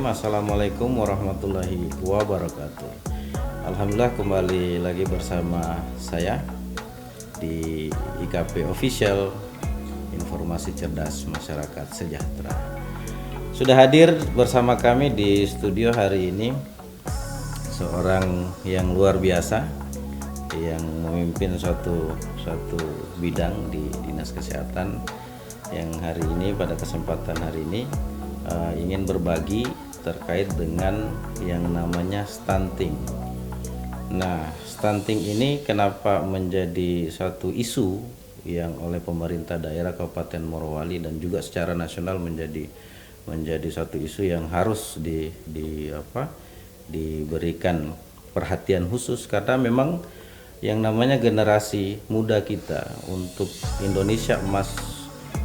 Assalamualaikum warahmatullahi wabarakatuh. Alhamdulillah kembali lagi bersama saya di IKP Official, Informasi Cerdas Masyarakat Sejahtera. Sudah hadir bersama kami di studio hari ini seorang yang luar biasa yang memimpin suatu bidang di Dinas Kesehatan yang hari ini pada kesempatan hari ini ingin berbagi terkait dengan yang namanya stunting. Nah, stunting ini kenapa menjadi satu isu yang oleh pemerintah daerah Kabupaten Morowali dan juga secara nasional menjadi satu isu yang harus diberikan perhatian khusus, karena memang yang namanya generasi muda kita untuk Indonesia emas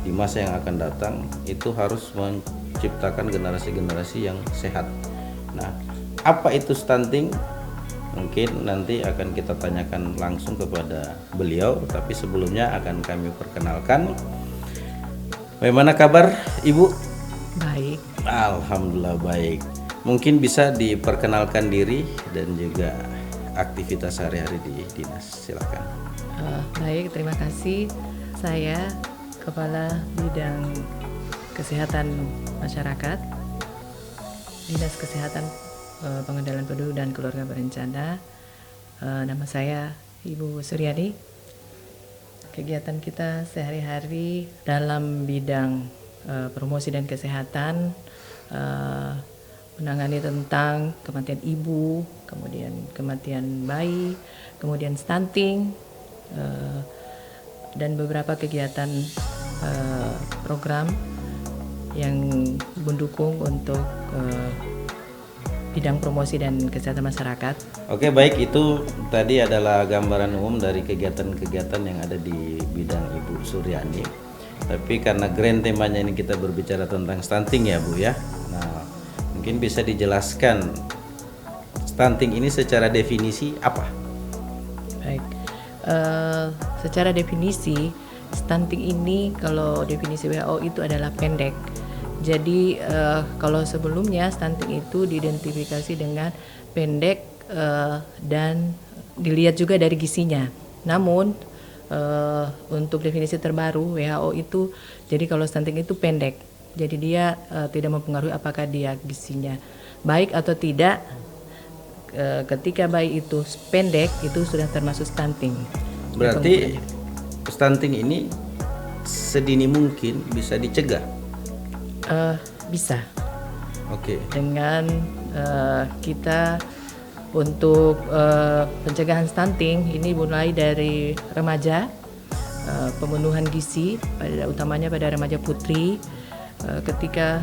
di masa yang akan datang itu harus menciptakan generasi-generasi yang sehat. Nah, apa itu stunting? Mungkin nanti akan kita tanyakan langsung kepada beliau, tapi sebelumnya akan kami perkenalkan. Bagaimana kabar Ibu? Baik. Alhamdulillah baik. Mungkin bisa diperkenalkan diri dan juga aktivitas sehari-hari di dinas, silakan. Baik, terima kasih. Saya Kepala Bidang Kesehatan Masyarakat Dinas Kesehatan Pengendalian Penduduk dan Keluarga Berencana. Nama saya Ibu Suryani. Kegiatan kita sehari-hari dalam bidang promosi dan kesehatan, menangani tentang kematian ibu, kemudian kematian bayi, kemudian stunting, dan beberapa kegiatan program yang mendukung untuk bidang promosi dan kesehatan masyarakat. Oke, baik, itu tadi adalah gambaran umum dari kegiatan-kegiatan yang ada di bidang Ibu Suryani. Tapi karena grand temanya ini kita berbicara tentang stunting ya Bu ya. Nah, mungkin bisa dijelaskan stunting ini secara definisi apa? Baik, secara definisi stunting ini kalau definisi WHO itu adalah pendek. Jadi kalau sebelumnya stunting itu diidentifikasi dengan pendek dan dilihat juga dari gizinya. Namun untuk definisi terbaru WHO itu, jadi kalau stunting itu pendek, jadi dia tidak mempengaruhi apakah dia gizinya baik atau tidak. Ketika bayi itu pendek itu sudah termasuk stunting. Berarti stunting ini sedini mungkin bisa dicegah. Bisa. Oke. Dengan kita untuk pencegahan stunting ini mulai dari remaja, pemenuhan gizi utamanya pada remaja putri, ketika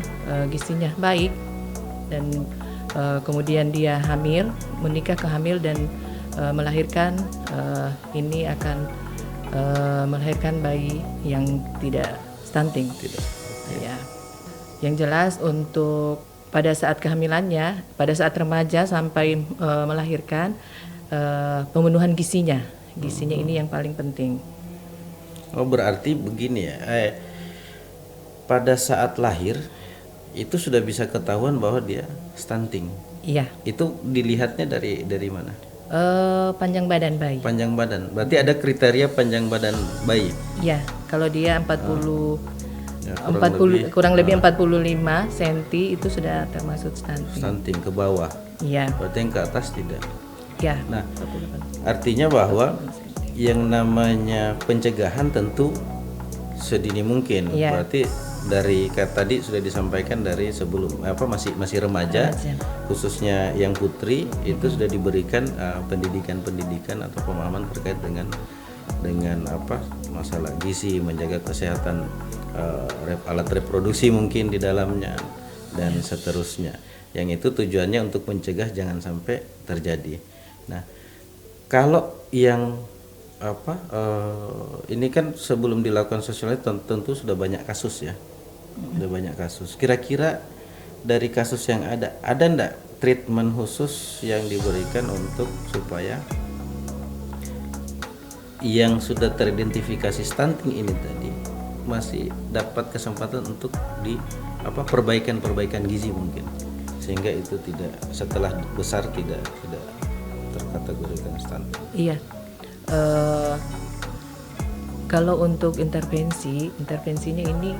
gizinya baik dan kemudian dia hamil, menikah kehamil dan melahirkan, ini akan melahirkan bayi yang tidak stunting. Ya. Yang jelas untuk pada saat kehamilannya, pada saat remaja sampai melahirkan, pemenuhan gizinya ini yang paling penting. Oh, berarti begini ya, pada saat lahir itu sudah bisa ketahuan bahwa dia stunting. Iya. Itu dilihatnya dari mana? Panjang badan bayi. Panjang badan. Berarti ada kriteria panjang badan bayi. Iya, kalau dia kurang lebih 45 cm itu sudah termasuk stunting. Stunting ke bawah. Iya. Berarti yang ke atas tidak. Ya. Nah, artinya bahwa yang namanya pencegahan tentu sedini mungkin. Ya. Berarti dari tadi sudah disampaikan dari sebelum masih remaja, khususnya yang putri itu sudah diberikan pendidikan atau pemahaman terkait dengan masalah gizi, menjaga kesehatan alat reproduksi mungkin di dalamnya dan seterusnya. Yang itu tujuannya untuk mencegah jangan sampai terjadi. Nah, kalau yang ini kan sebelum dilakukan sosialisasi tentu sudah banyak kasus ya. Sudah banyak kasus. Kira-kira dari kasus yang ada enggak treatment khusus yang diberikan untuk supaya yang sudah teridentifikasi stunting ini tadi masih dapat kesempatan untuk di perbaikan gizi mungkin sehingga itu tidak setelah besar tidak terkategorikan stunting. Iya. Kalau untuk intervensinya ini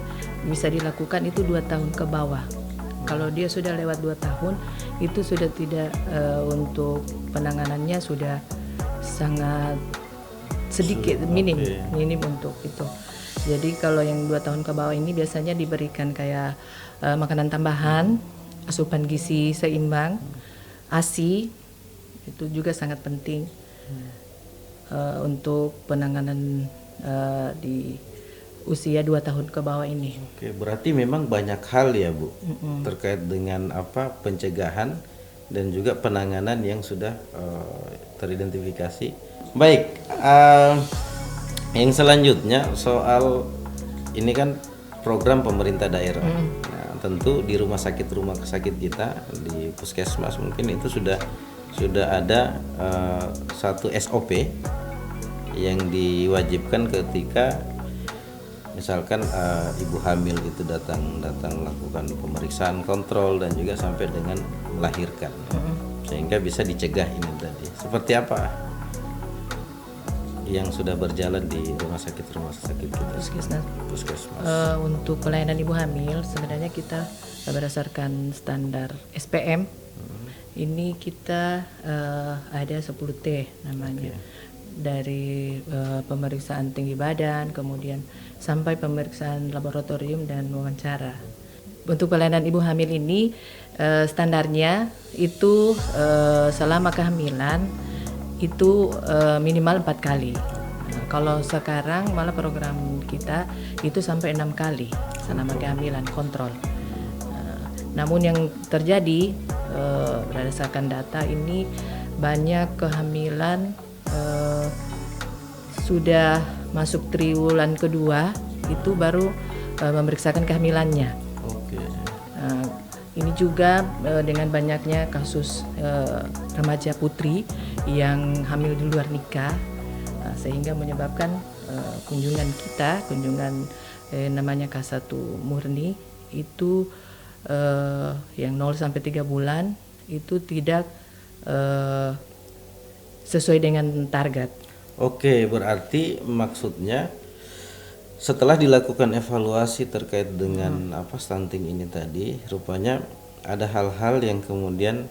bisa dilakukan itu 2 tahun ke bawah. Kalau dia sudah lewat 2 tahun, itu sudah tidak, untuk penanganannya sudah sangat sedikit, minim untuk itu. Jadi kalau yang 2 tahun ke bawah ini biasanya diberikan kayak makanan tambahan, asupan gizi seimbang, ASI, itu juga sangat penting untuk penanganan di usia 2 tahun ke bawah ini. Oke, berarti memang banyak hal ya Bu terkait dengan pencegahan dan juga penanganan yang sudah teridentifikasi. Baik, yang selanjutnya soal ini kan program pemerintah daerah. Nah, tentu di rumah sakit kita di puskesmas mungkin itu sudah ada satu SOP yang diwajibkan ketika misalkan ibu hamil itu datang melakukan pemeriksaan kontrol dan juga sampai dengan melahirkan, sehingga bisa dicegah ini tadi. Seperti apa yang sudah berjalan di rumah sakit kita? Puskesmas. Untuk pelayanan ibu hamil sebenarnya kita berdasarkan standar SPM. Ini kita ada 10T namanya. Dari pemeriksaan tinggi badan, kemudian sampai pemeriksaan laboratorium dan wawancara. Untuk pelayanan ibu hamil ini standarnya itu selama kehamilan itu minimal 4 kali. Nah, kalau sekarang malah program kita itu sampai 6 kali selama kehamilan kontrol. Namun yang terjadi berdasarkan data ini banyak kehamilan sudah masuk triwulan kedua itu baru memeriksakan kehamilannya. Ini juga dengan banyaknya kasus remaja putri yang hamil di luar nikah, sehingga menyebabkan kunjungan namanya K1 murni itu yang 0 sampai 3 bulan itu tidak sesuai dengan target. Oke, berarti maksudnya setelah dilakukan evaluasi terkait dengan stunting ini tadi, rupanya ada hal-hal yang kemudian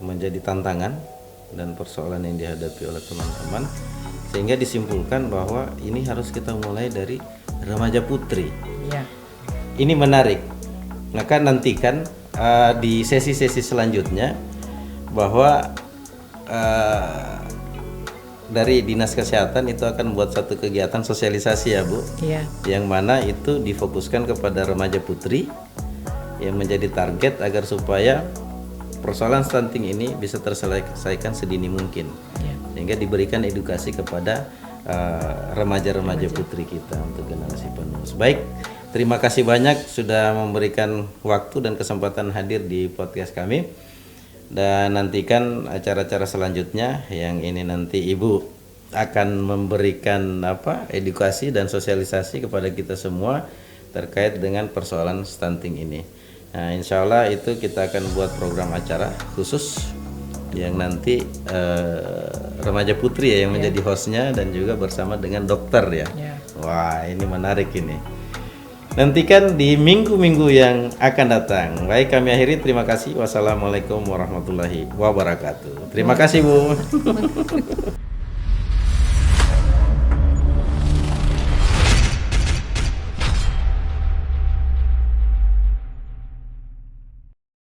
menjadi tantangan dan persoalan yang dihadapi oleh teman-teman, sehingga disimpulkan bahwa ini harus kita mulai dari remaja putri. Ya. Ini menarik. Maka nantikan di sesi-sesi selanjutnya bahwa dari Dinas Kesehatan itu akan buat satu kegiatan sosialisasi ya Bu, yang mana itu difokuskan kepada remaja putri yang menjadi target agar supaya persoalan stunting ini bisa terselesaikan sedini mungkin, sehingga diberikan edukasi kepada remaja-remaja putri kita untuk generasi penerus. Baik, terima kasih banyak sudah memberikan waktu dan kesempatan hadir di podcast kami. Dan nantikan acara-acara selanjutnya yang ini nanti Ibu akan memberikan edukasi dan sosialisasi kepada kita semua terkait dengan persoalan stunting ini. Nah, insya Allah itu kita akan buat program acara khusus yang nanti remaja putri yang menjadi hostnya dan juga bersama dengan dokter ya. Wah, ini menarik ini. Nantikan di minggu-minggu yang akan datang. Baik, kami akhiri. Terima kasih. Wassalamualaikum warahmatullahi wabarakatuh. Terima kasih Bu.